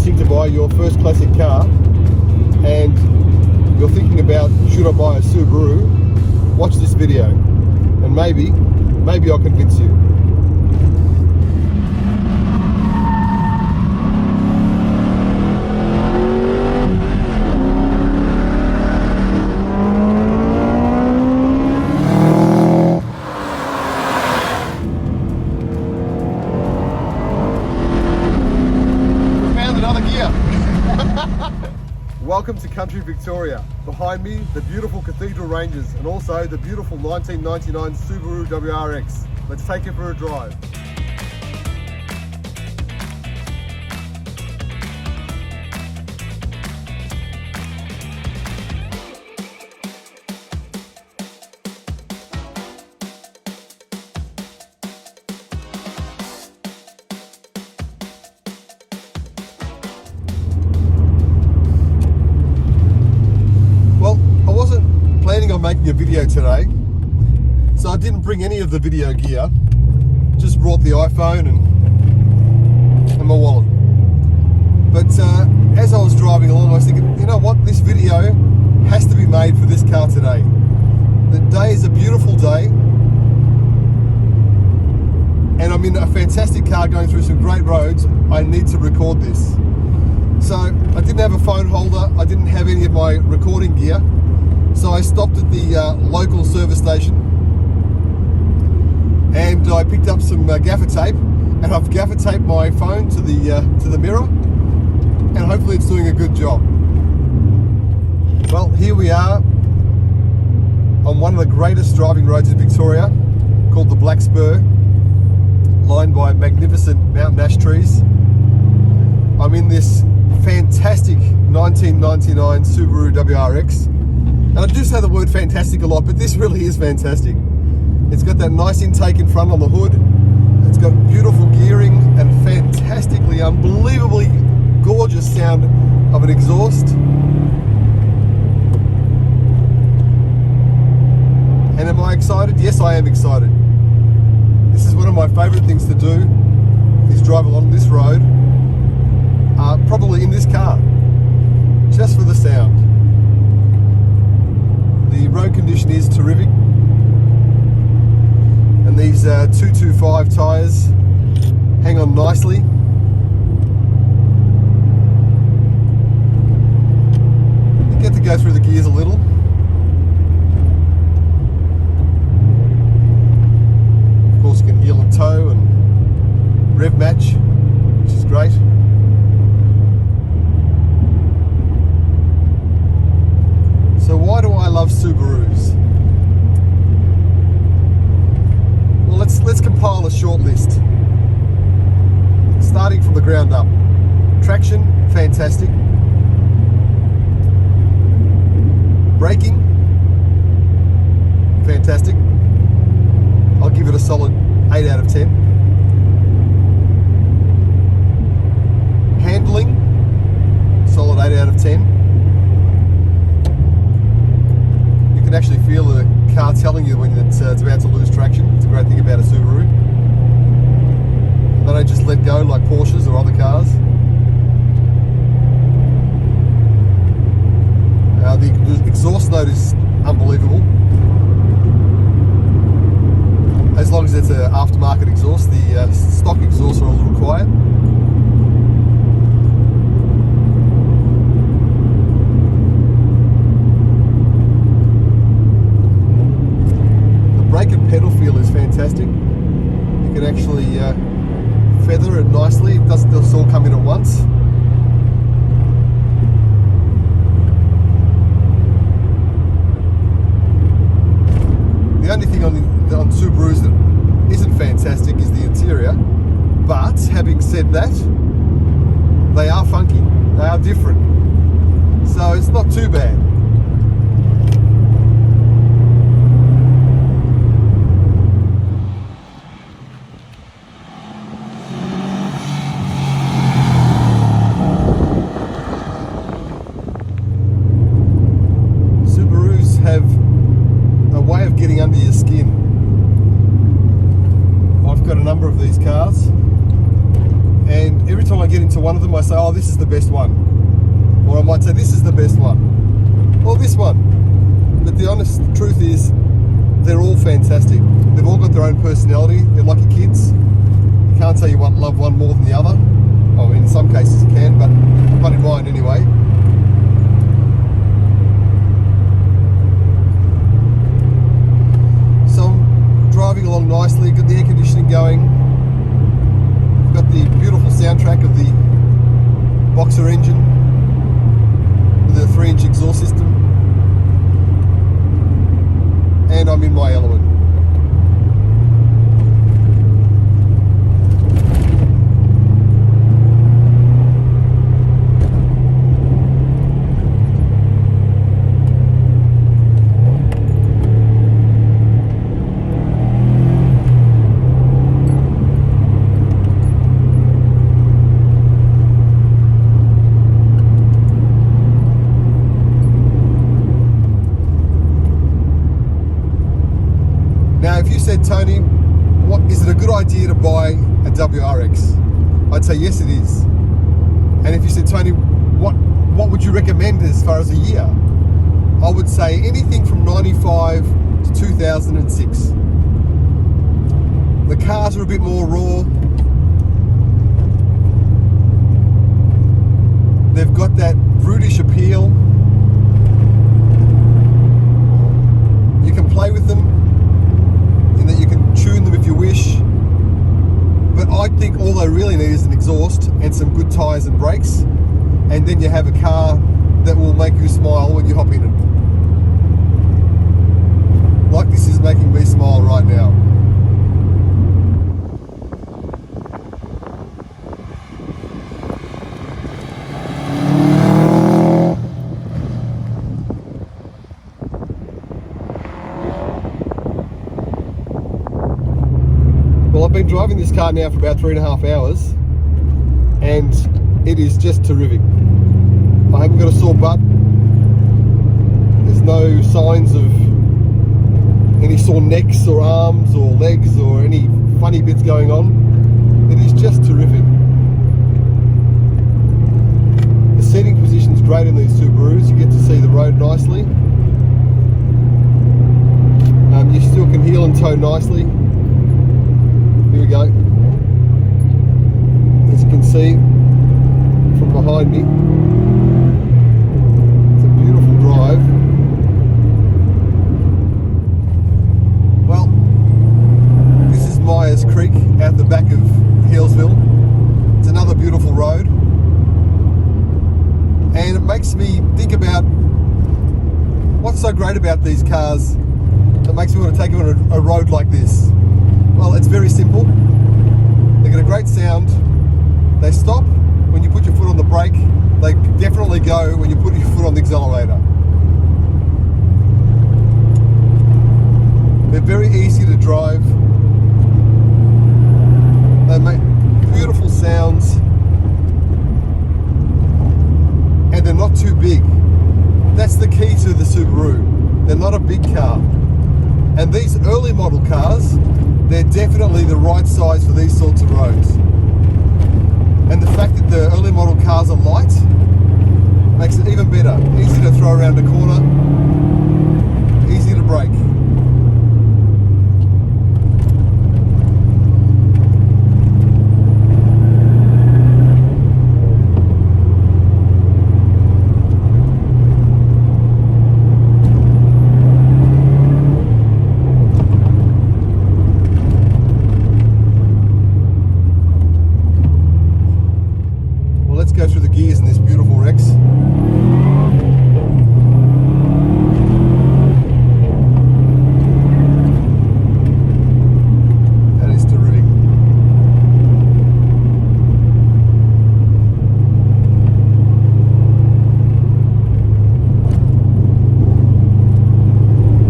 racing to buy your first classic car and you're thinking about should I buy a Subaru, watch this video and maybe I'll convince you. Welcome to country Victoria. Behind me, the beautiful Cathedral Ranges and also the beautiful 1999 Subaru WRX. Let's take it for a drive. On making a video today, so I didn't bring any of the video gear, just brought the iPhone and my wallet. But as I was driving along, I was thinking, you know what, this video has to be made for this car today. The day is a beautiful day and I'm in a fantastic car going through some great roads. I need to record this. So I didn't have a phone holder, I didn't have any of my recording gear. So I stopped at the local service station and I picked up some gaffer tape, and I've gaffer taped my phone to the mirror, and hopefully it's doing a good job. Well, here we are on one of the greatest driving roads in Victoria, called the Black Spur, lined by magnificent mountain ash trees. I'm in this fantastic 1999 Subaru WRX. And I do say the word fantastic a lot, but this really is fantastic. It's got that nice intake in front on the hood. It's got beautiful gearing and fantastically, unbelievably gorgeous sound of an exhaust. And am I excited? Yes, I am excited. This is one of my favorite things to do, is drive along this road, probably in this car, just for the sound. The road condition is terrific, and these 225 tyres hang on nicely. You get to go through the gears a little. Of course, you can heel and toe and rev match, which is great. So why do I love Subarus? Well, let's compile a short list. Starting from the ground up. Traction, fantastic. Braking, fantastic. I'll give it a solid 8 out of 10. Handling, solid 8 out of 10. You can actually feel the car telling you when it's about to lose traction. It's a great thing about a Subaru. They don't just let go like Porsches or other cars. The exhaust note is unbelievable. As long as it's an aftermarket exhaust, the stock exhausts are a little quiet. Brake and pedal feel is fantastic. You can actually feather it nicely. It doesn't just all come in at once. The only thing on Subarus that isn't fantastic is the interior. But having said that, they are funky. They are different. So it's not too bad. Getting under your skin. I've got a number of these cars, and every time I get into one of them I say, oh, this is the best one. Or I might say this is the best one. Or this one. But the honest truth is, they're all fantastic. They've all got their own personality. They're like your kids. You can't say you love one more than the other. Oh, in some cases you can, but not in mine anyway. So I'm driving along nicely, got the air conditioning going. Got the beautiful soundtrack of the Boxer engine with a 3-inch exhaust system. And I'm in my element. Now, if you said, Tony, is it a good idea to buy a WRX? I'd say yes, it is. And if you said, Tony, what would you recommend as far as a year? I would say anything from 95 to 2006. The cars are a bit more raw. They've got that brutish appeal. You can play with them, in that you can tune them if you wish. But I think all they really need is an exhaust and some good tyres and brakes, and then you have a car that will make you smile when you hop in it. Like this is making me smile right now. Well, I've been driving this car now for about 3.5 hours, and it is just terrific. I haven't got a sore butt. There's no signs of any sore necks or arms or legs or any funny bits going on. It is just terrific. The seating position's great in these Subarus. You get to see the road nicely. You still can heel and toe nicely. Here we go. As you can see from behind me, it's a beautiful drive. Well, this is Myers Creek out the back of Healesville. It's another beautiful road, and it makes me think about what's so great about these cars that makes me want to take them on a road like this. Well, it's very simple. They get a great sound. They stop when you put your foot on the brake. They definitely go when you put your foot on the accelerator. They're very easy to drive. They make beautiful sounds. And they're not too big. That's the key to the Subaru. They're not a big car. And these early model cars, they're definitely the right size for these sorts of roads. And the fact that the early model cars are light makes it even better. Easy to throw around a corner, easy to brake. Go through the gears in this beautiful Rex. That is terrific.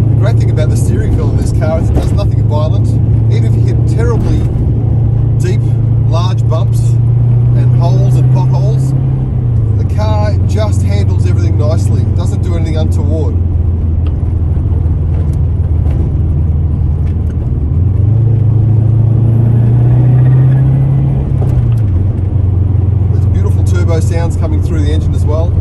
The great thing about the steering feel in this car is it does nothing violent. Even if you hit terribly deep, large bumps and holes and potholes, the car just handles everything nicely. It doesn't do anything untoward. There's beautiful turbo sounds coming through the suspension as well.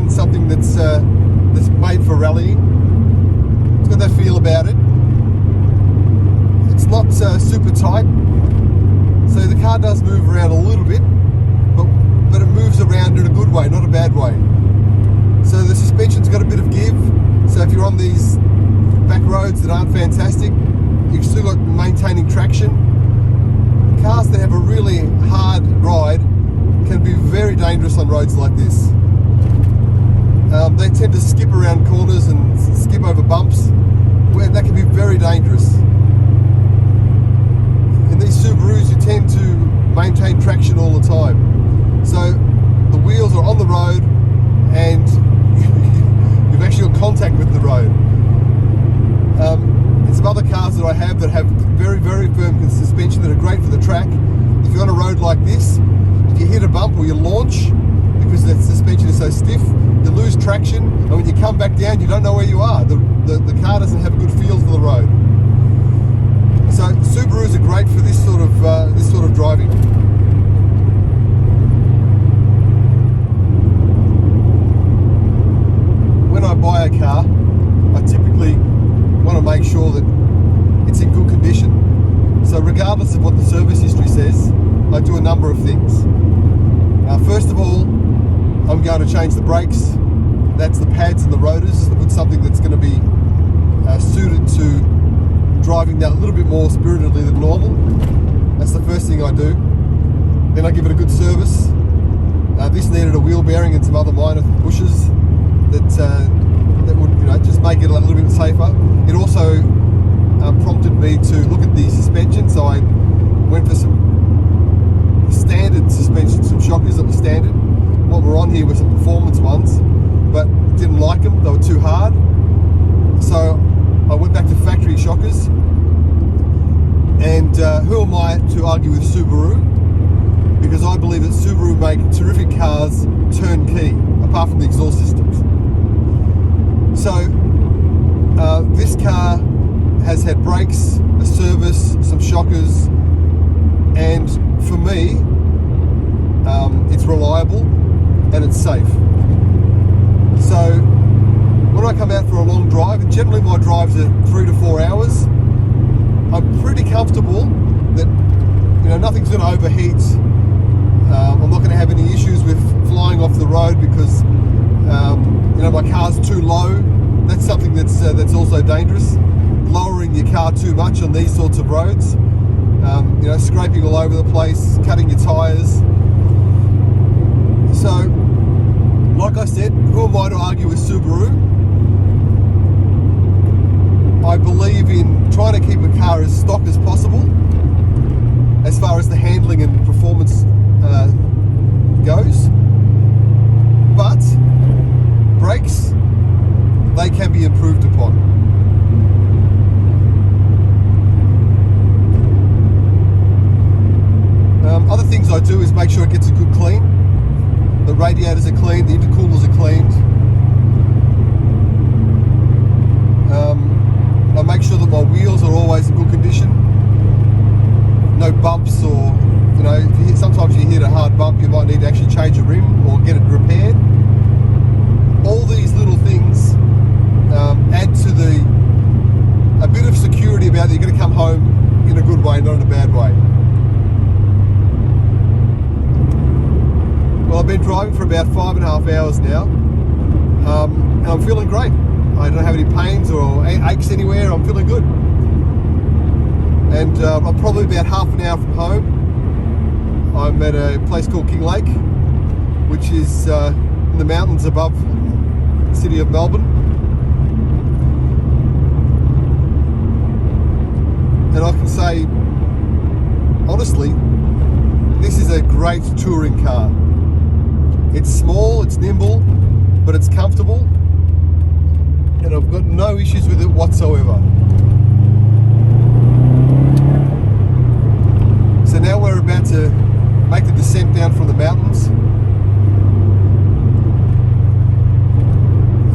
Something that's made for rallying. It's got that feel about it. It's not super tight, so the car does move around a little bit, but it moves around in a good way, not a bad way. So the suspension's got a bit of give, so if you're on these back roads that aren't fantastic, you've still got maintaining traction. Cars that have a really hard ride can be very dangerous on roads like this. They tend to skip around corners and skip over bumps, where that can be very dangerous. In these Subarus, you tend to maintain traction all the time. So the wheels are on the road and you've actually got contact with the road. And some other cars that I have that have very, very firm suspension that are great for the track. If you're on a road like this, if you hit a bump or you launch, because the suspension is so stiff, you lose traction, and when you come back down, you don't know where you are. The car doesn't have a good feel for the road. So Subarus are great for this sort of driving. When I buy a car, I typically want to make sure that it's in good condition. So regardless of what the service history says, I do a number of things. First of all, I'm going to change the brakes. That's the pads and the rotors. I put something that's going to be suited to driving that a little bit more spiritedly than normal. That's the first thing I do. Then I give it a good service. This needed a wheel bearing and some other minor pushes that would just make it a little bit safer. It also prompted me to look at the suspension, so I went for some standard suspension, some shockers that were standard. What were on here were some performance ones, but didn't like them, they were too hard. So I went back to factory shockers, and who am I to argue with Subaru? Because I believe that Subaru make terrific cars turnkey, apart from the exhaust systems. So this car has had brakes, a service, some shockers, and for me, it's reliable and it's safe. So when I come out for a long drive, and generally my drives are 3 to 4 hours, I'm pretty comfortable that nothing's going to overheat. I'm not going to have any issues with flying off the road because my car's too low. That's something that's also dangerous. Lowering your car too much on these sorts of roads, scraping all over the place, cutting your tyres. So, like I said, who am I to argue with Subaru? I believe in trying to keep a car as stock as possible, as far as the handling and performance goes. But brakes, they can be improved upon. Other things I do is make sure it gets a good clean. The radiators are cleaned, the intercoolers are cleaned. I make sure that my wheels are always in good condition. No bumps, or sometimes you hit a hard bump, you might need to actually change a rim or get it repaired. All these little things add to a bit of security about that you're going to come home in a good way, not in a bad way. Well, I've been driving for about 5.5 hours now, and I'm feeling great. I don't have any pains or aches anywhere. I'm feeling good. And I'm probably about half an hour from home. I'm at a place called King Lake, which is in the mountains above the city of Melbourne. And I can say, honestly, This is a great touring car. It's small, it's nimble, but it's comfortable, and I've got no issues with it whatsoever. So now we're about to make the descent down from the mountains,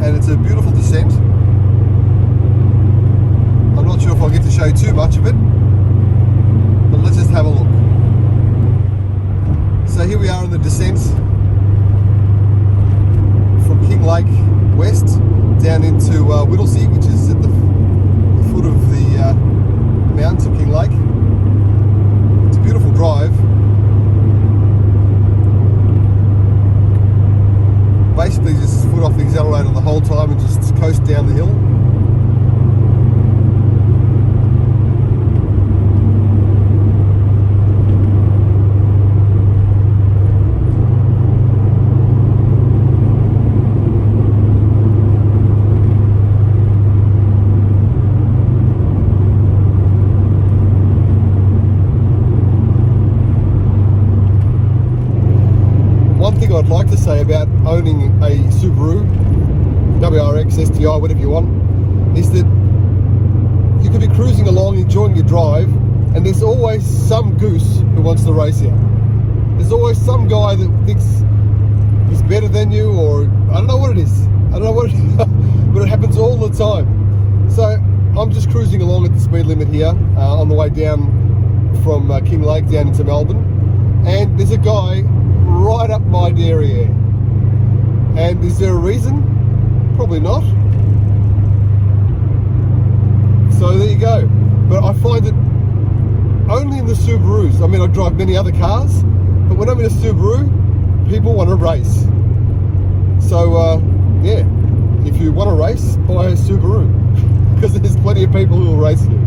and it's a beautiful descent. I'm not sure if I'll get to show you too much of it, but let's just have a look. So here we are in the descent from King Lake west down into Whittlesea, which is at the foot of the mountains of King Lake. It's a beautiful drive. Basically just foot off the accelerator the whole time and just coast down the hill. One thing I'd like to say about owning a Subaru, WRX, STI, whatever you want, is that you could be cruising along, enjoying your drive, and there's always some goose who wants to race you. There's always some guy that thinks he's better than you, or I don't know what it is. I don't know what it is, but it happens all the time. So I'm just cruising along at the speed limit here on the way down from King Lake down into Melbourne, and there's a guy right up my derriere. And is there a reason? Probably not. So there you go. But I find that only in the Subarus, I mean, I drive many other cars, but when I'm in a Subaru, people want to race. So yeah, if you want to race, buy a Subaru, because there's plenty of people who will race you.